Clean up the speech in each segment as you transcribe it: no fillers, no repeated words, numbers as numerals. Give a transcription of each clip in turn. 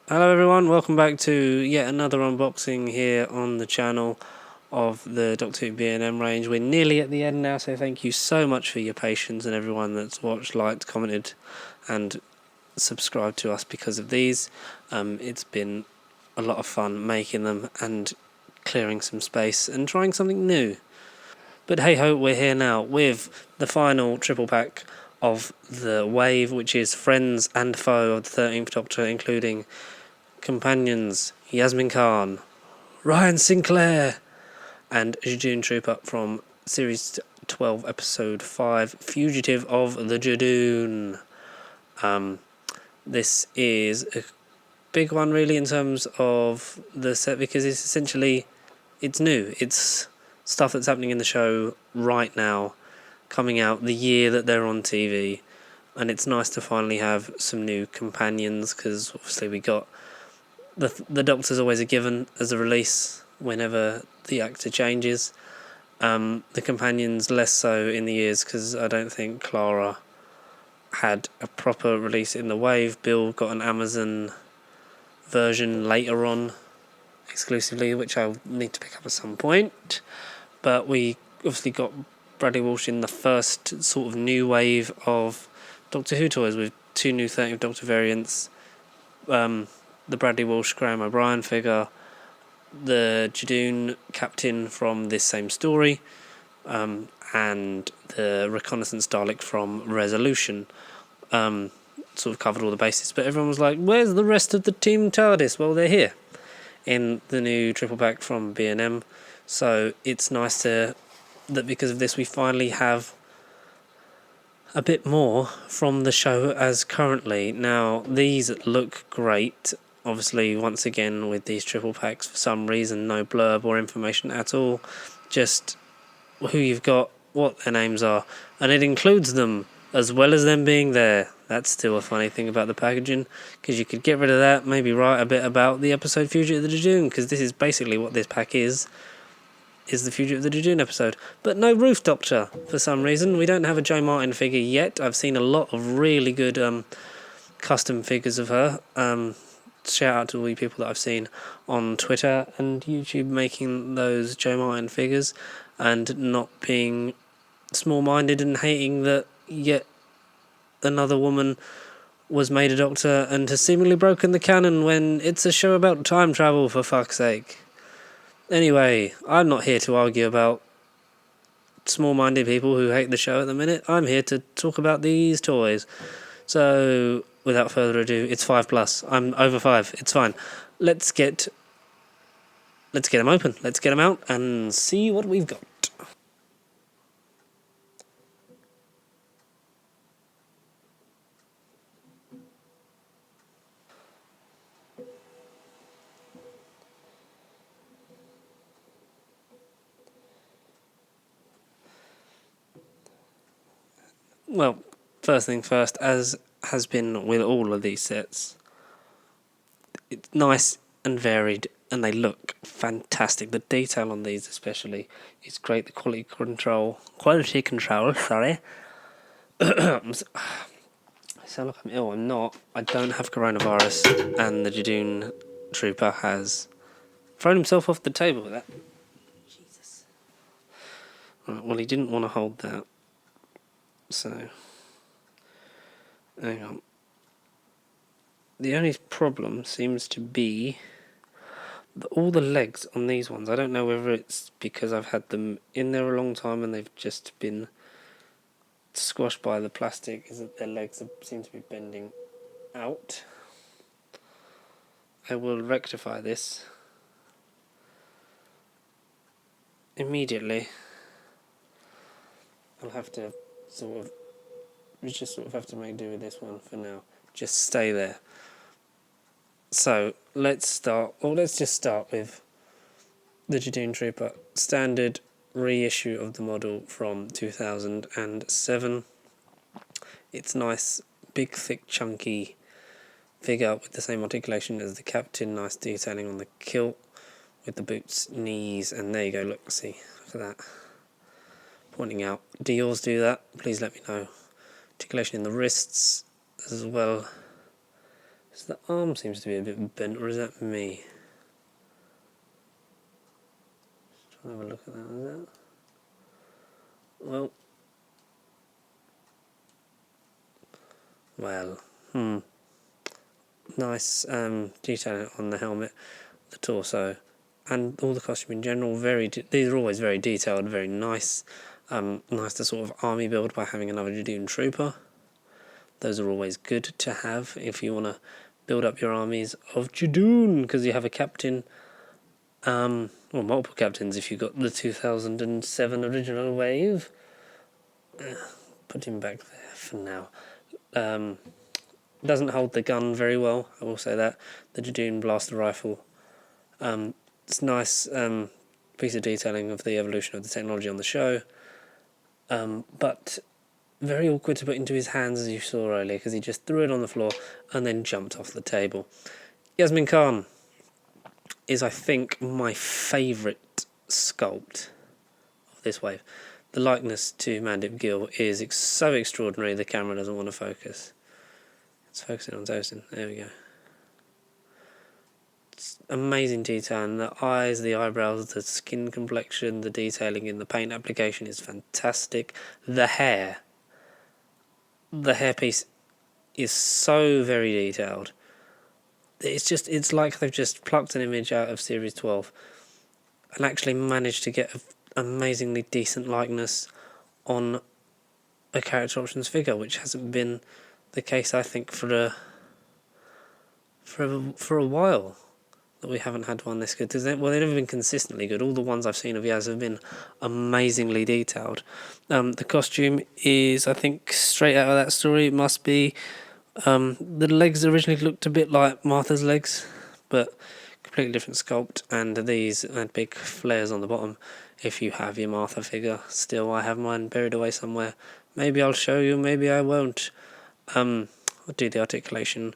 Hello everyone, welcome back to yet another unboxing here on the channel of the Doctor Who B&M range. We're nearly at the end now, so thank you so much for your patience and everyone that's watched, liked, commented and subscribed to us because of these. It's been a lot of fun making them and clearing some space and trying something new. But hey ho, we're here now with the final triple pack of the wave, which is Friends and Foe of the 13th Doctor, including companions Yasmin Khan, Ryan Sinclair, and Jaden Trooper from Series 12, Episode 5, Fugitive of the Jadoon. This is a big one, really, in terms of the set, because it's new. It's stuff that's happening in the show right now, coming out the year that they're on TV, and it's nice to finally have some new companions, because obviously we got the Doctor's always a given as a release whenever the actor changes. The companions less so in the years, because I don't think Clara had a proper release in the wave. Bill got an Amazon version later on exclusively, which I'll need to pick up at some point. But we obviously got Bradley Walsh in the first sort of new wave of Doctor Who toys with two new 13th Doctor variants. The Bradley Walsh Graham O'Brien figure, the Jadoon captain from this same story, and the reconnaissance Dalek from Resolution. Sort of covered all the bases, but everyone was like, where's the rest of the Team TARDIS? Well, they're here in the new triple pack from B&M, so it's nice that because of this we finally have a bit more from the show as currently. Now, these look great. Obviously, once again, with these triple packs, for some reason, no blurb or information at all. Just who you've got, what their names are, and it includes them as well as them being there. That's still a funny thing about the packaging, because you could get rid of that, maybe write a bit about the episode Fugitive of the Jadoon, because this is basically what this pack is the Fugitive of the Jadoon episode. But no Roof Doctor, for some reason. We don't have a Jo Martin figure yet. I've seen a lot of really good custom figures of her. Shout out to all you people that I've seen on Twitter and YouTube making those Jo Martin figures, and not being small-minded and hating that yet another woman was made a Doctor and has seemingly broken the canon when it's a show about time travel, for fuck's sake. Anyway, I'm not here to argue about small-minded people who hate the show at the minute. I'm here to talk about these toys. So, without further ado, it's 5+. I'm over 5. It's fine. Let's get them open. Let's get them out and see what we've got. Well, first thing first, as has been with all of these sets, it's nice and varied, and they look fantastic. The detail on these especially is great. The quality control, sorry. I sound like I'm ill. I'm not. I don't have coronavirus, and the Jadoon Trooper has thrown himself off the table with that. Jesus. Right, well, he didn't want to hold that. So, hang on. The only problem seems to be all the legs on these ones. I don't know whether it's because I've had them in there a long time and they've just been squashed by the plastic, is that their legs seem to be bending out. I will rectify this immediately. I'll have to just have to make do with this one for now. Just stay there. So let's just start with the Jadoon Trooper standard reissue of the model from 2007. It's nice, big, thick, chunky figure with the same articulation as the captain. Nice detailing on the kilt with the boots, knees, and there you go. Look at that. Pointing out. Do yours do that? Please let me know. Articulation in the wrists as well. So the arm seems to be a bit bent, or is that me? Just trying to have a look at that, is it? Well, nice detailing on the helmet, the torso, and all the costume in general. These are always very detailed, very nice. Nice to sort of army build by having another Jaden Trooper. Those are always good to have if you want to build up your armies of Jadoon, because you have a captain, or multiple captains if you got the 2007 original wave. Put him back there for now. Doesn't hold the gun very well, I will say that. The Jadoon blaster rifle. It's nice piece of detailing of the evolution of the technology on the show. But very awkward to put into his hands, as you saw earlier, because he just threw it on the floor and then jumped off the table. Yasmin Khan is, I think, my favourite sculpt of this wave. The likeness to Mandip Gill is so extraordinary the camera doesn't want to focus. It's focusing on Tosin. There we go. It's amazing detail in the eyes, the eyebrows, the skin complexion, the detailing in the paint application is fantastic. The hairpiece is so very detailed. It's like they've just plucked an image out of Series 12 and actually managed to get an amazingly decent likeness on a character options figure, which hasn't been the case, I think, for a while. That we haven't had one this good. They've never been consistently good. All the ones I've seen of Yaz have been amazingly detailed. The costume is, I think, straight out of that story. It must be. The legs originally looked a bit like Martha's legs, but completely different sculpt. And these had big flares on the bottom. If you have your Martha figure still, I have mine buried away somewhere. Maybe I'll show you, maybe I won't. I'll do the articulation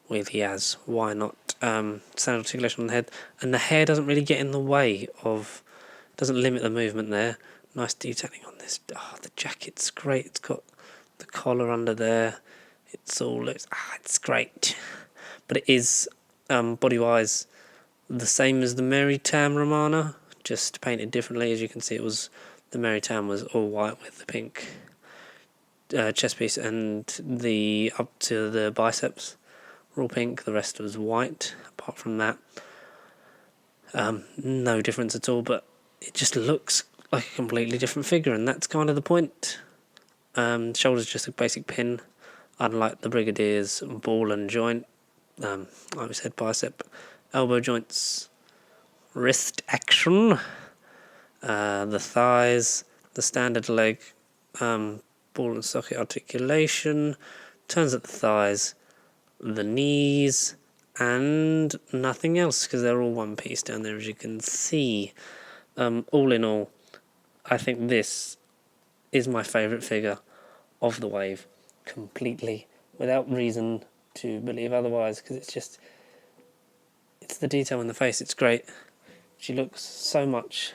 with Yaz. Why not? Standard articulation on the head, and the hair doesn't really get in the way of, doesn't limit the movement there. Nice detailing on this. The jacket's great. It's got the collar under there. It's great. But it is body wise the same as the Mary Tam Romana, just painted differently. As you can see, the Mary Tam was all white with the pink chest piece, and the up to the biceps were all pink. The rest was white. Apart from that, no difference at all. But it just looks like a completely different figure, and that's kind of the point. Shoulder's just a basic pin, unlike the Brigadier's ball and joint. Like we said, bicep, elbow joints, wrist action, the thighs, the standard leg, ball and socket articulation, turns at the thighs, the knees, and nothing else, because they're all one piece down there, as you can see. All in all, I think this is my favourite figure of the wave, completely, without reason to believe otherwise, because it's the detail in the face. It's great. She looks so much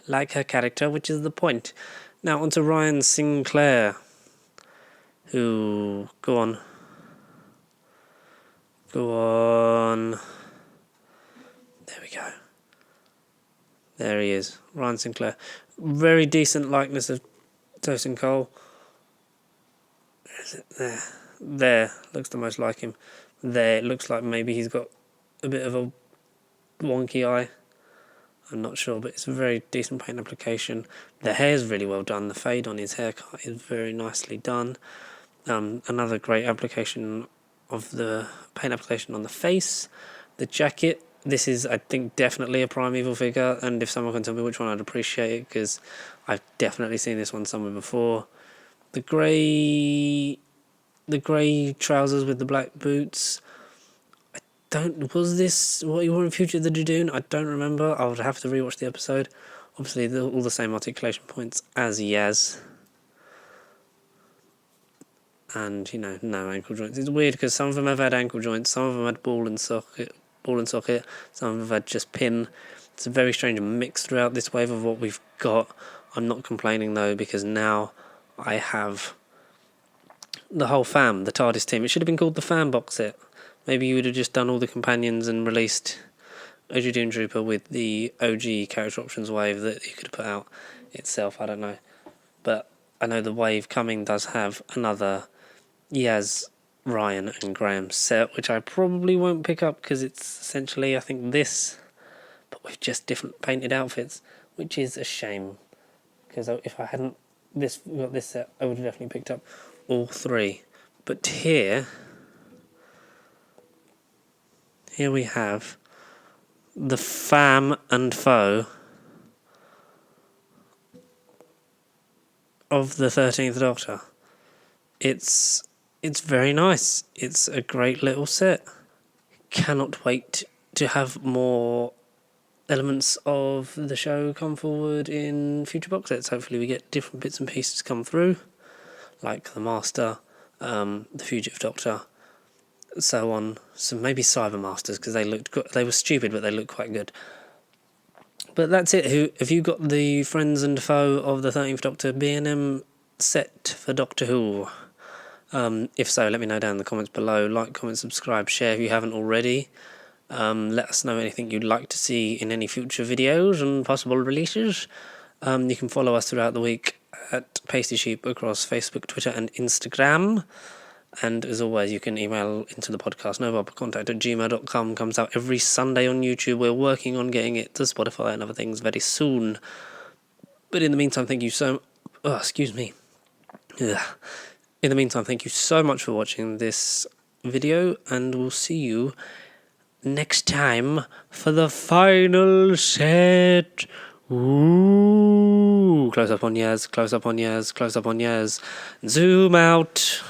like her character, which is the point. Now on to Ryan Sinclair, who, go on. There we go. There he is, Ryan Sinclair. Very decent likeness of Tosin Cole. Where is it? There, looks the most like him. There, it looks like maybe he's got a bit of a wonky eye. I'm not sure, but it's a very decent paint application. The hair's really well done. The fade on his haircut is very nicely done. Another great application of the paint application on the face. The jacket, this is, I think, definitely a Primeval figure, and if someone can tell me which one, I'd appreciate it, because I've definitely seen this one somewhere before. The grey trousers with the black boots. Was this what you wore in Future of the Jadoon? I don't remember. I would have to rewatch the episode. Obviously, all the same articulation points as Yaz. And, no ankle joints. It's weird because some of them have had ankle joints, some of them had ball and socket, some of them have had just pin. It's a very strange mix throughout this wave of what we've got. I'm not complaining though, because now I have the whole fam, the TARDIS team. It should have been called the Fam box set. Maybe you would have just done all the companions and released a Jaden Trooper with the OG character options wave that you could have put out itself. I don't know. But I know the wave coming does have another Yaz, Ryan and Graham set, which I probably won't pick up because it's essentially, I think, this, but with just different painted outfits, which is a shame. Because if I hadn't got this set, I would have definitely picked up all three. But here we have the fam and foe of the 13th Doctor. It's very nice. It's a great little set. Cannot wait to have more elements of the show come forward in future box sets. Hopefully we get different bits and pieces come through, like the Master, the Fugitive Doctor, so on. So maybe Cyber Masters, because they looked good. They were stupid, but they looked quite good. But that's it. Have you got the Friends and Foe of the 13th Doctor B&M set for Doctor Who? If so, let me know down in the comments below. Like, comment, subscribe, share if you haven't already. Let us know anything you'd like to see in any future videos and possible releases. You can follow us throughout the week at Pasty Sheep across Facebook, Twitter and Instagram. And as always, you can email into the podcast nobarbercontact@gmail.com. Comes out every Sunday on YouTube. We're working on getting it to Spotify and other things very soon. But in the meantime, thank you so... Oh, excuse me. Ugh. In the meantime, thank you so much for watching this video, and we'll see you next time for the final set. Ooh. Close up on Yaz, close up on Yaz, close up on Yaz. Zoom out.